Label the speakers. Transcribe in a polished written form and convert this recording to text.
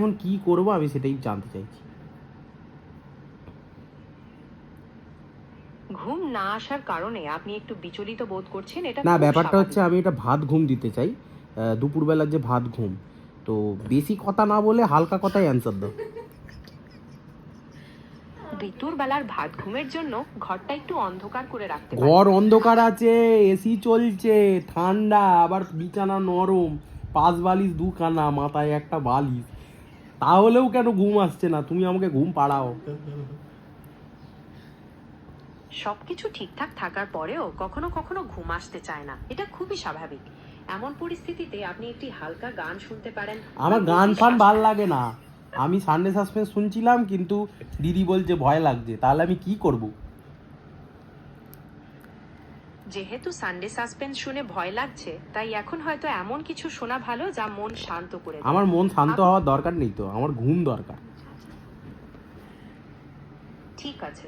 Speaker 1: এখন কি করব আমি সেটাই জানতে চাইছি।
Speaker 2: ঘুম না আসার কারণে আপনি একটু বিচলিত বোধ করছেন, এটা
Speaker 1: না,
Speaker 2: খুব
Speaker 1: ব্যাপারটা
Speaker 2: স্বাভাবিক।
Speaker 1: হচ্ছে আমি এটা ভাত ঘুম দিতে চাই, দুপুরবেলার যে ভাত ঘুম। তো বেশি কথা না বলে হালকা কথায় অ্যান্সার দাও।
Speaker 2: দুপুর বেলার ভাত ঘুমের জন্য ঘরটা একটু অন্ধকার করে রাখতে পারেন।
Speaker 1: ঘর অন্ধকার আছে, এসি চলছে, ঠান্ডা, আবার বিছানা নরম, পাঁচ বালিশ দুখানা, মাথায় একটা বালিশ, তাহলেও কেন ঘুম আসছে না? তুমি আমাকে ঘুম পাড়াও।
Speaker 2: সবকিছু ঠিকঠাক থাকার পরেও কখনো কখনো ঘুম আসতে চায় না, এটা খুবই স্বাভাবিক। এমন পরিস্থিতিতে আপনি একটি হালকা গান শুনতে পারেন।
Speaker 1: আমার
Speaker 2: বা
Speaker 1: গান
Speaker 2: গভীর
Speaker 1: ফান
Speaker 2: শ্বাস
Speaker 1: ভাল
Speaker 2: নিতে
Speaker 1: লাগে না। আমি সানডে সাসপেন্স শুনছিলাম, কিন্তু দিদি বলছে ভয় লাগছে, তাহলে আমি কি করব?
Speaker 2: যেহেতু সানডে সাসপেন্স শুনে ভয় লাগছে, তাই এখন হয়তো এমন কিছু শোনা ভালো যা মন শান্ত করে দেয়।
Speaker 1: আমার মন শান্ত
Speaker 2: আপনি
Speaker 1: হওয়ার দরকার নেই তো, আমার ঘুম দরকার।
Speaker 2: ঠিক আছে।